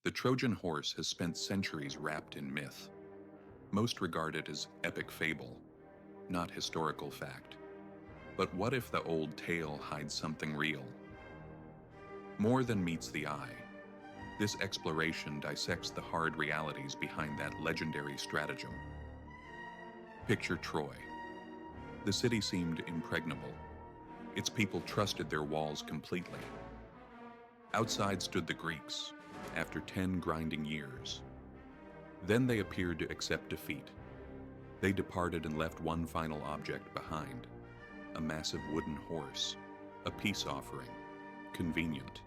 The Trojan horse has spent centuries wrapped in myth. Most regard it as epic fable, not historical fact. But what if the old tale hides something real? More than meets the eye, this exploration dissects the hard realities behind that legendary stratagem. Picture Troy. The city seemed impregnable. Its people trusted their walls completely. Outside stood the Greeks, after 10 grinding years. Then they appeared to accept defeat. They departed and left one final object behind, a massive wooden horse, a peace offering, convenient.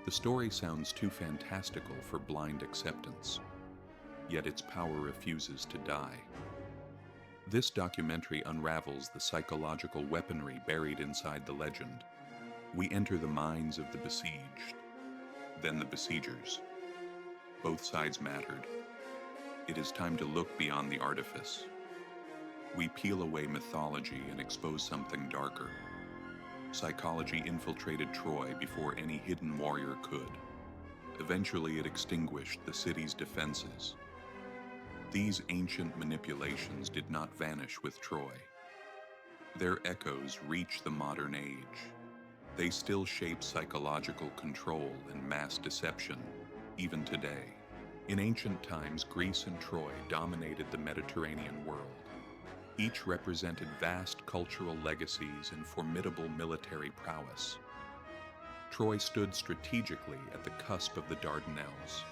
The story sounds too fantastical for blind acceptance, yet its power refuses to die. This documentary unravels the psychological weaponry buried inside the legend. We enter the minds of the besieged, then the besiegers. Both sides mattered. It is time to look beyond the artifice. We peel away mythology and expose something darker. Psychology infiltrated Troy before any hidden warrior could. Eventually, it extinguished the city's defenses. These ancient manipulations did not vanish with Troy. Their echoes reach the modern age. They still shape psychological control and mass deception, even today. In ancient times, Greece and Troy dominated the Mediterranean world. Each represented vast cultural legacies and formidable military prowess. Troy stood strategically at the cusp of the Dardanelles.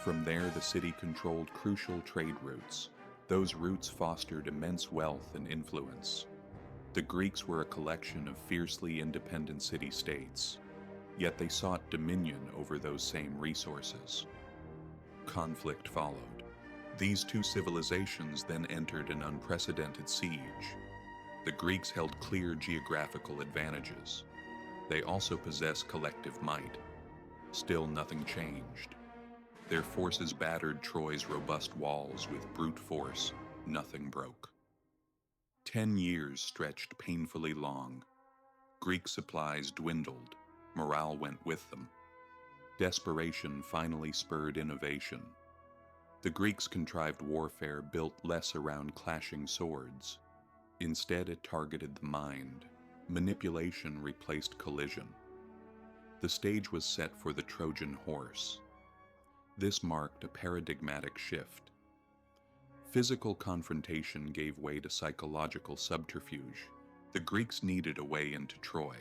From there, the city controlled crucial trade routes. Those routes fostered immense wealth and influence. The Greeks were a collection of fiercely independent city-states, yet they sought dominion over those same resources. Conflict followed. These two civilizations then entered an unprecedented siege. The Greeks held clear geographical advantages. They also possessed collective might. Still, nothing changed. Their forces battered Troy's robust walls with brute force. Nothing broke. 10 years stretched painfully long. Greek supplies dwindled. Morale went with them. Desperation finally spurred innovation. The Greeks contrived warfare built less around clashing swords. Instead, it targeted the mind. Manipulation replaced collision. The stage was set for the Trojan Horse. This marked a paradigmatic shift. Physical confrontation gave way to psychological subterfuge. The Greeks needed a way into Troy.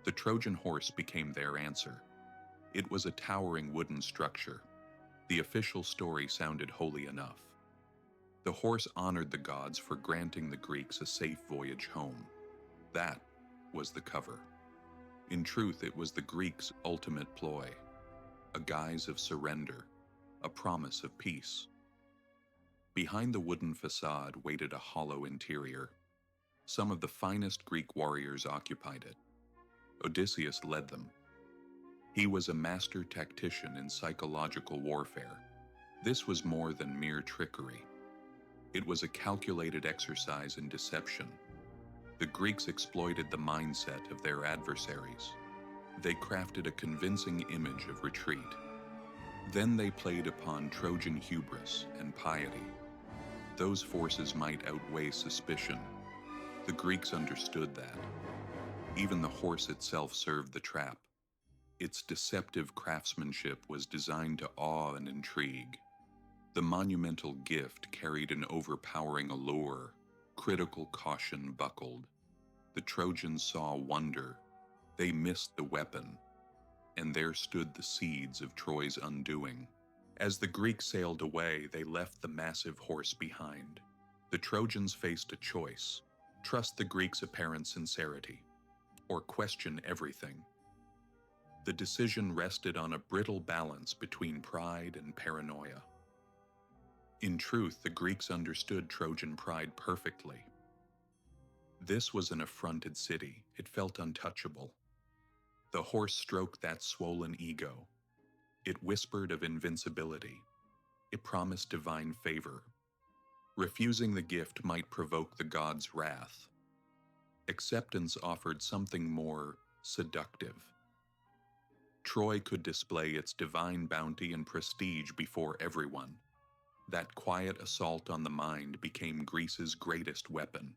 The Trojan horse became their answer. It was a towering wooden structure. The official story sounded holy enough. The horse honored the gods for granting the Greeks a safe voyage home. That was the cover. In truth, it was the Greeks' ultimate ploy, a guise of surrender, a promise of peace. Behind the wooden facade waited a hollow interior. Some of the finest Greek warriors occupied it. Odysseus led them. He was a master tactician in psychological warfare. This was more than mere trickery. It was a calculated exercise in deception. The Greeks exploited the mindset of their adversaries. They crafted a convincing image of retreat. Then they played upon Trojan hubris and piety. Those forces might outweigh suspicion. The Greeks understood that. Even the horse itself served the trap. Its deceptive craftsmanship was designed to awe and intrigue. The monumental gift carried an overpowering allure. Critical caution buckled. The Trojans saw wonder. They missed the weapon. And there stood the seeds of Troy's undoing. As the Greeks sailed away, they left the massive horse behind. The Trojans faced a choice: trust the Greeks' apparent sincerity, or question everything. The decision rested on a brittle balance between pride and paranoia. In truth, the Greeks understood Trojan pride perfectly. This was an affronted city. It felt untouchable. The horse stroked that swollen ego. It whispered of invincibility. It promised divine favor. Refusing the gift might provoke the gods' wrath. Acceptance offered something more seductive. Troy could display its divine bounty and prestige before everyone. That quiet assault on the mind became Greece's greatest weapon.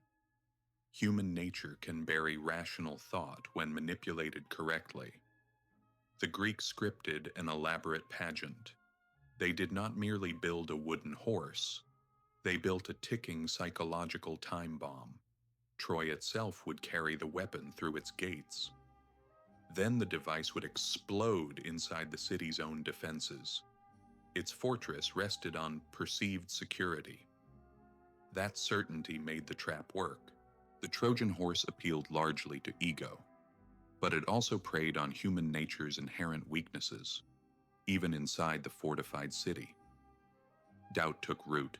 Human nature can bury rational thought when manipulated correctly. The Greeks scripted an elaborate pageant. They did not merely build a wooden horse, they built a ticking psychological time bomb. Troy itself would carry the weapon through its gates. Then the device would explode inside the city's own defenses. Its fortress rested on perceived security. That certainty made the trap work. The Trojan horse appealed largely to ego, but it also preyed on human nature's inherent weaknesses, even inside the fortified city. Doubt took root.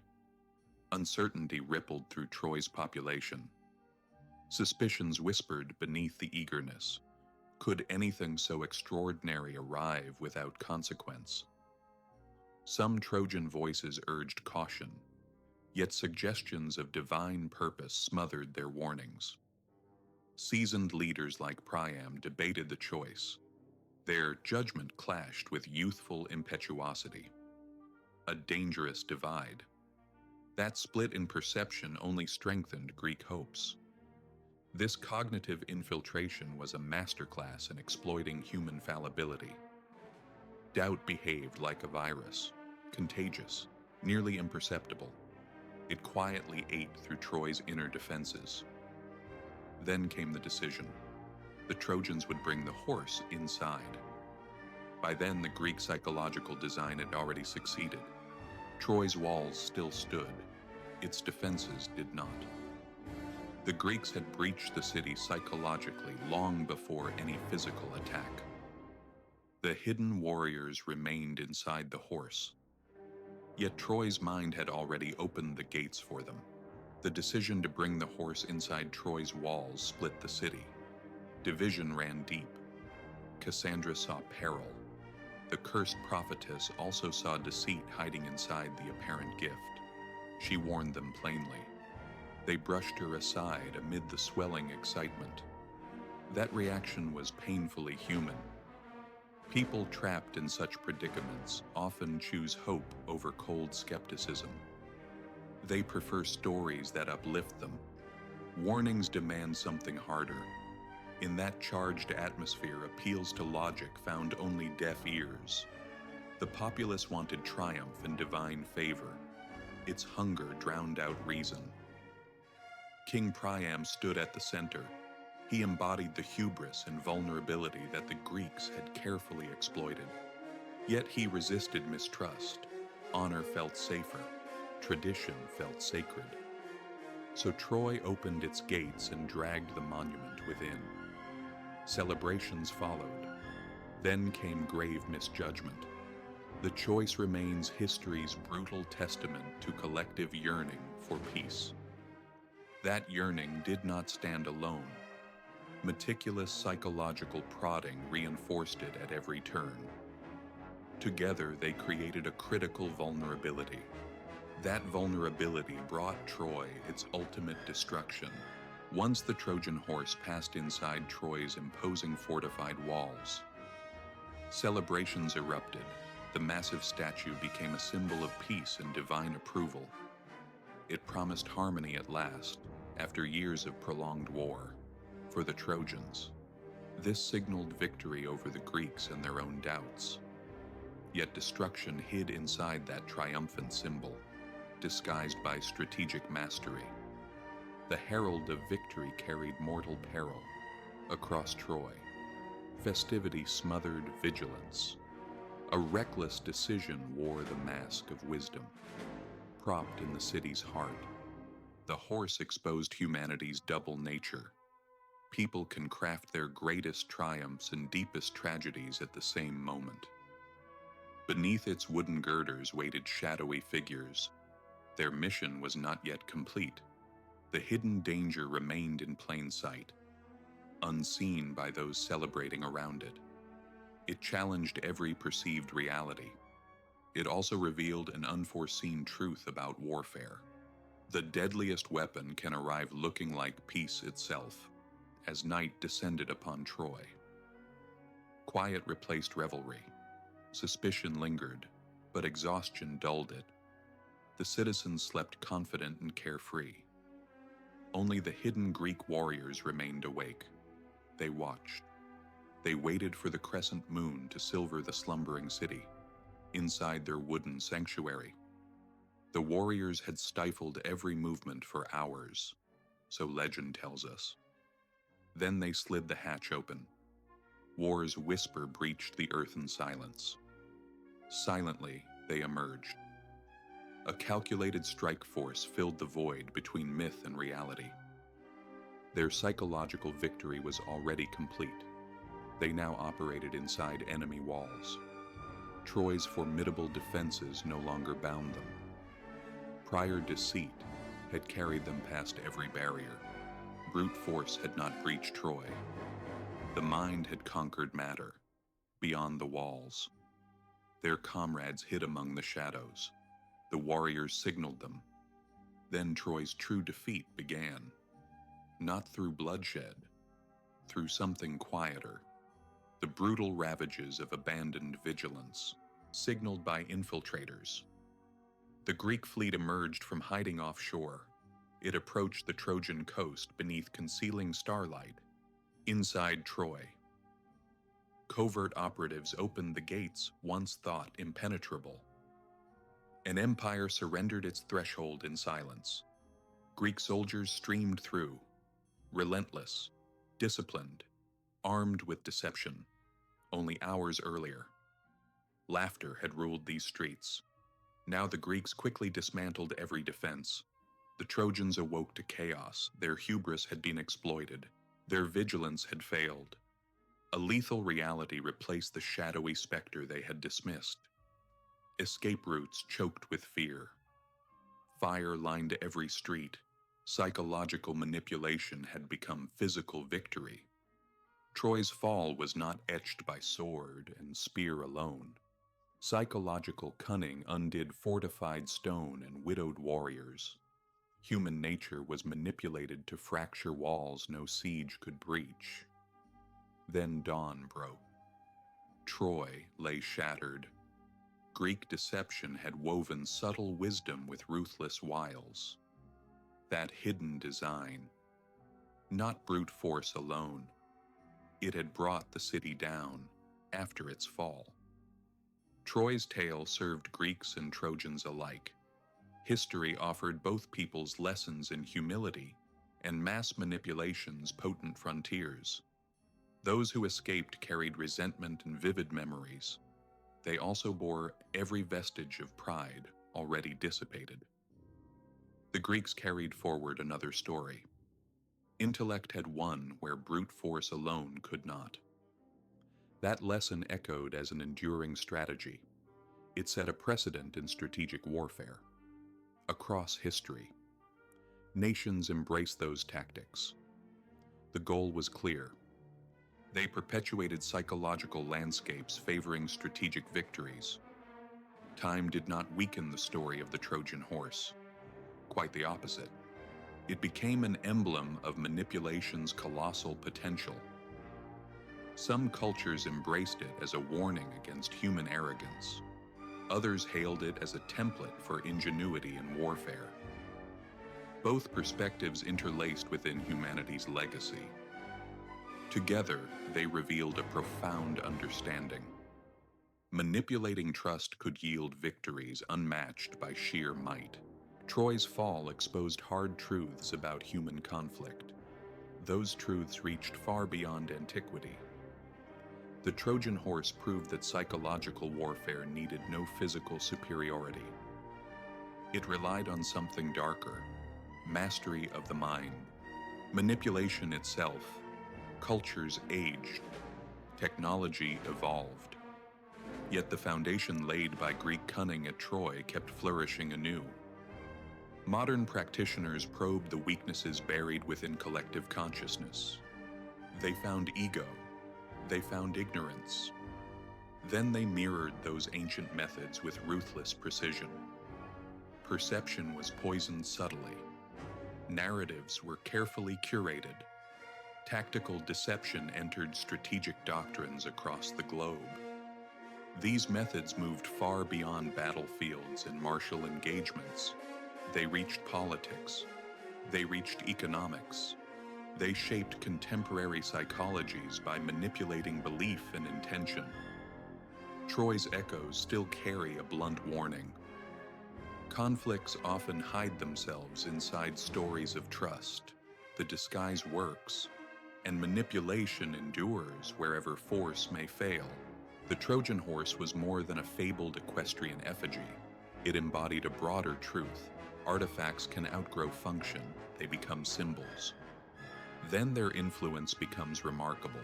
Uncertainty rippled through Troy's population. Suspicions whispered beneath the eagerness. Could anything so extraordinary arrive without consequence? Some Trojan voices urged caution, yet suggestions of divine purpose smothered their warnings. Seasoned leaders like Priam debated the choice. Their judgment clashed with youthful impetuosity. A dangerous divide. That split in perception only strengthened Greek hopes. This cognitive infiltration was a masterclass in exploiting human fallibility. Doubt behaved like a virus, contagious, nearly imperceptible. It quietly ate through Troy's inner defenses. Then came the decision. The Trojans would bring the horse inside. By then, the Greek psychological design had already succeeded. Troy's walls still stood. Its defenses did not. The Greeks had breached the city psychologically long before any physical attack. The hidden warriors remained inside the horse. Yet Troy's mind had already opened the gates for them. The decision to bring the horse inside Troy's walls split the city. Division ran deep. Cassandra saw peril. The cursed prophetess also saw deceit hiding inside the apparent gift. She warned them plainly. They brushed her aside amid the swelling excitement. That reaction was painfully human. People trapped in such predicaments often choose hope over cold skepticism. They prefer stories that uplift them. Warnings demand something harder. In that charged atmosphere, appeals to logic found only deaf ears. The populace wanted triumph and divine favor. Its hunger drowned out reason. King Priam stood at the center. He embodied the hubris and vulnerability that the Greeks had carefully exploited. Yet he resisted mistrust. Honor felt safer. Tradition felt sacred. So Troy opened its gates and dragged the monument within. Celebrations followed. Then came grave misjudgment. The choice remains history's brutal testament to collective yearning for peace. That yearning did not stand alone. Meticulous psychological prodding reinforced it at every turn. Together, they created a critical vulnerability. That vulnerability brought Troy its ultimate destruction. Once the Trojan horse passed inside Troy's imposing fortified walls, celebrations erupted. The massive statue became a symbol of peace and divine approval. It promised harmony at last, after years of prolonged war. For the Trojans, this signaled victory over the Greeks and their own doubts. Yet destruction hid inside that triumphant symbol, disguised by strategic mastery. The herald of victory carried mortal peril. Across Troy, festivity smothered vigilance. A reckless decision wore the mask of wisdom. Propped in the city's heart, the horse exposed humanity's double nature. People can craft their greatest triumphs and deepest tragedies at the same moment. Beneath its wooden girders waited shadowy figures. Their mission was not yet complete. The hidden danger remained in plain sight, unseen by those celebrating around it. It challenged every perceived reality. It also revealed an unforeseen truth about warfare. The deadliest weapon can arrive looking like peace itself, as night descended upon Troy. Quiet replaced revelry. Suspicion lingered, but exhaustion dulled it. The citizens slept confident and carefree. Only the hidden Greek warriors remained awake. They watched. They waited for the crescent moon to silver the slumbering city, inside their wooden sanctuary. The warriors had stifled every movement for hours, so legend tells us. Then they slid the hatch open. War's whisper breached the earthen silence. Silently, they emerged. A calculated strike force filled the void between myth and reality. Their psychological victory was already complete. They now operated inside enemy walls. Troy's formidable defenses no longer bound them. Prior deceit had carried them past every barrier. Brute force had not breached Troy. The mind had conquered matter, beyond the walls. Their comrades hid among the shadows. The warriors signaled them. Then Troy's true defeat began. Not through bloodshed, through something quieter. The brutal ravages of abandoned vigilance, signaled by infiltrators. The Greek fleet emerged from hiding offshore. It approached the Trojan coast beneath concealing starlight, inside Troy. Covert operatives opened the gates once thought impenetrable. An empire surrendered its threshold in silence. Greek soldiers streamed through, relentless, disciplined, armed with deception. Only hours earlier, laughter had ruled these streets. Now the Greeks quickly dismantled every defense. The Trojans awoke to chaos. Their hubris had been exploited. Their vigilance had failed. A lethal reality replaced the shadowy specter they had dismissed. Escape routes choked with fear. Fire lined every street. Psychological manipulation had become physical victory. Troy's fall was not etched by sword and spear alone. Psychological cunning undid fortified stone and widowed warriors. Human nature was manipulated to fracture walls no siege could breach. Then dawn broke. Troy lay shattered. Greek deception had woven subtle wisdom with ruthless wiles. That hidden design, not brute force alone, it had brought the city down after its fall. Troy's tale served Greeks and Trojans alike. History offered both peoples lessons in humility and mass manipulation's potent frontiers. Those who escaped carried resentment and vivid memories. They also bore every vestige of pride already dissipated. The Greeks carried forward another story. Intellect had won where brute force alone could not. That lesson echoed as an enduring strategy. It set a precedent in strategic warfare. Across history, nations embraced those tactics. The goal was clear. They perpetuated psychological landscapes favoring strategic victories. Time did not weaken the story of the Trojan Horse. Quite the opposite. It became an emblem of manipulation's colossal potential. Some cultures embraced it as a warning against human arrogance. Others hailed it as a template for ingenuity in warfare. Both perspectives interlaced within humanity's legacy. Together, they revealed a profound understanding. Manipulating trust could yield victories unmatched by sheer might. Troy's fall exposed hard truths about human conflict. Those truths reached far beyond antiquity. The Trojan Horse proved that psychological warfare needed no physical superiority. It relied on something darker, mastery of the mind. Manipulation itself. Cultures aged. Technology evolved. Yet the foundation laid by Greek cunning at Troy kept flourishing anew. Modern practitioners probed the weaknesses buried within collective consciousness. They found ego. They found ignorance. Then they mirrored those ancient methods with ruthless precision. Perception was poisoned subtly. Narratives were carefully curated. Tactical deception entered strategic doctrines across the globe. These methods moved far beyond battlefields and martial engagements. They reached politics. They reached economics. They shaped contemporary psychologies by manipulating belief and intention. Troy's echoes still carry a blunt warning. Conflicts often hide themselves inside stories of trust. The disguise works, and manipulation endures wherever force may fail. The Trojan Horse was more than a fabled equestrian effigy. It embodied a broader truth. Artifacts can outgrow function. They become symbols. Then their influence becomes remarkable.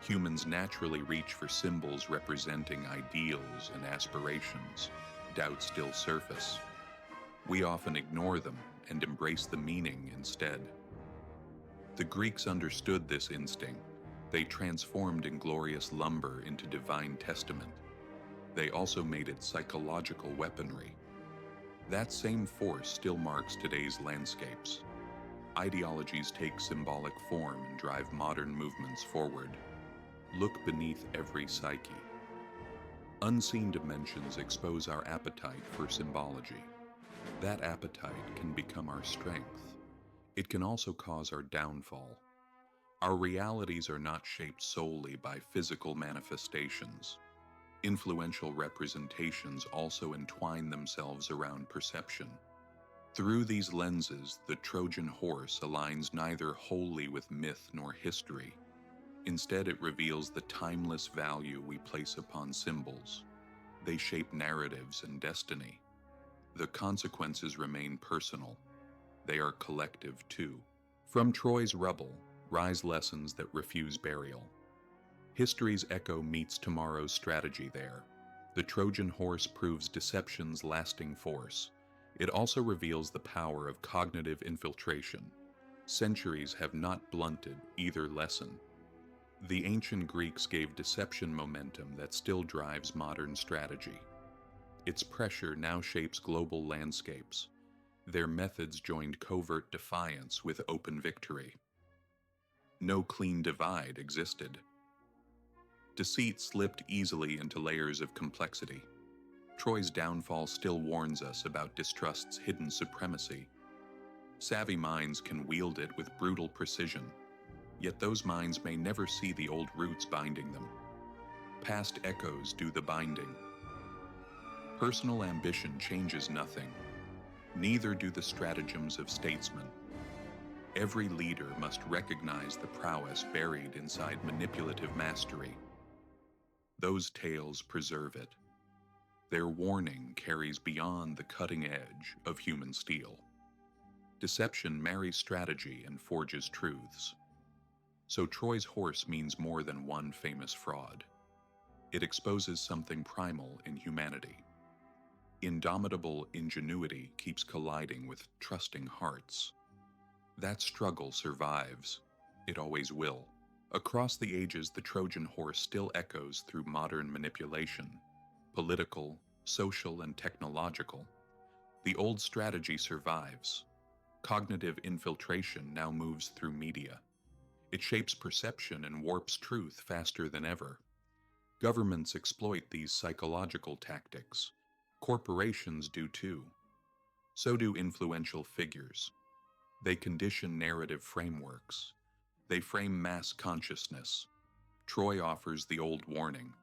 Humans naturally reach for symbols representing ideals and aspirations. Doubts still surface. We often ignore them and embrace the meaning instead. The Greeks understood this instinct. They transformed inglorious lumber into divine testament. They also made it psychological weaponry. That same force still marks today's landscapes. Ideologies take symbolic form and drive modern movements forward. Look beneath every psyche. Unseen dimensions expose our appetite for symbology. That appetite can become our strength. It can also cause our downfall. Our realities are not shaped solely by physical manifestations. Influential representations also entwine themselves around perception. Through these lenses, the Trojan Horse aligns neither wholly with myth nor history. Instead, it reveals the timeless value we place upon symbols. They shape narratives and destiny. The consequences remain personal. They are collective too. From Troy's rubble, rise lessons that refuse burial. History's echo meets tomorrow's strategy there. The Trojan Horse proves deception's lasting force. It also reveals the power of cognitive infiltration. Centuries have not blunted either lesson. The ancient Greeks gave deception momentum that still drives modern strategy. Its pressure now shapes global landscapes. Their methods joined covert defiance with open victory. No clean divide existed. Deceit slipped easily into layers of complexity. Troy's downfall still warns us about distrust's hidden supremacy. Savvy minds can wield it with brutal precision, yet those minds may never see the old roots binding them. Past echoes do the binding. Personal ambition changes nothing. Neither do the stratagems of statesmen. Every leader must recognize the prowess buried inside manipulative mastery. Those tales preserve it. Their warning carries beyond the cutting edge of human steel. Deception marries strategy and forges truths. So Troy's horse means more than one famous fraud. It exposes something primal in humanity. Indomitable ingenuity keeps colliding with trusting hearts. That struggle survives. It always will. Across the ages, the Trojan Horse still echoes through modern manipulation, political, social, and technological. The old strategy survives. Cognitive infiltration now moves through media. It shapes perception and warps truth faster than ever. Governments exploit these psychological tactics. Corporations do too. So do influential figures. They condition narrative frameworks. They frame mass consciousness. Troy offers the old warning.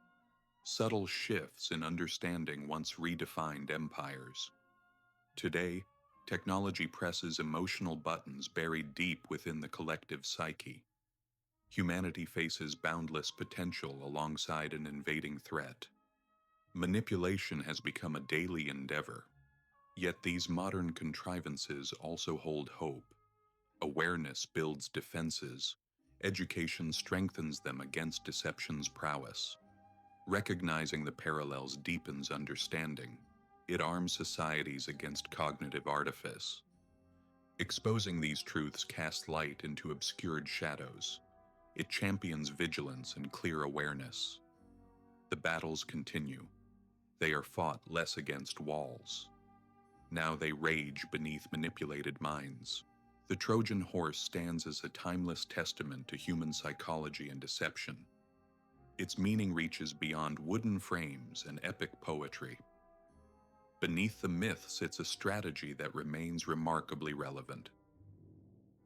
Subtle shifts in understanding once redefined empires. Today, technology presses emotional buttons buried deep within the collective psyche. Humanity faces boundless potential alongside an invading threat. Manipulation has become a daily endeavor. Yet these modern contrivances also hold hope. Awareness builds defenses. Education strengthens them against deception's prowess. Recognizing the parallels deepens understanding. It arms societies against cognitive artifice. Exposing these truths casts light into obscured shadows. It champions vigilance and clear awareness. The battles continue. They are fought less against walls. Now they rage beneath manipulated minds. The Trojan Horse stands as a timeless testament to human psychology and deception. Its meaning reaches beyond wooden frames and epic poetry. Beneath the myth sits a strategy that remains remarkably relevant.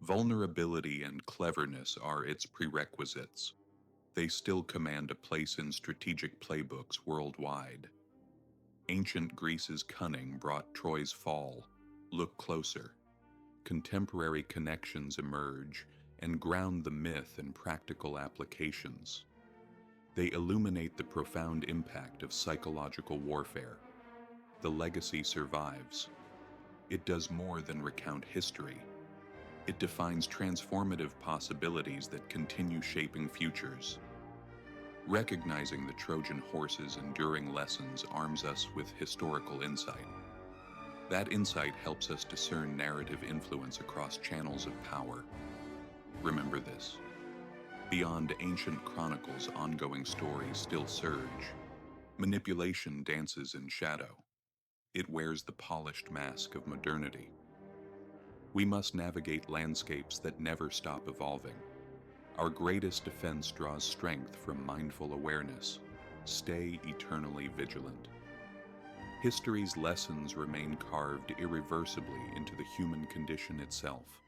Vulnerability and cleverness are its prerequisites. They still command a place in strategic playbooks worldwide. Ancient Greece's cunning brought Troy's fall. Look closer. Contemporary connections emerge and ground the myth in practical applications. They illuminate the profound impact of psychological warfare. The legacy survives. It does more than recount history. It defines transformative possibilities that continue shaping futures. Recognizing the Trojan Horse's enduring lessons arms us with historical insight. That insight helps us discern narrative influence across channels of power. Remember this. Beyond ancient chronicles, ongoing stories still surge. Manipulation dances in shadow. It wears the polished mask of modernity. We must navigate landscapes that never stop evolving. Our greatest defense draws strength from mindful awareness. Stay eternally vigilant. History's lessons remain carved irreversibly into the human condition itself.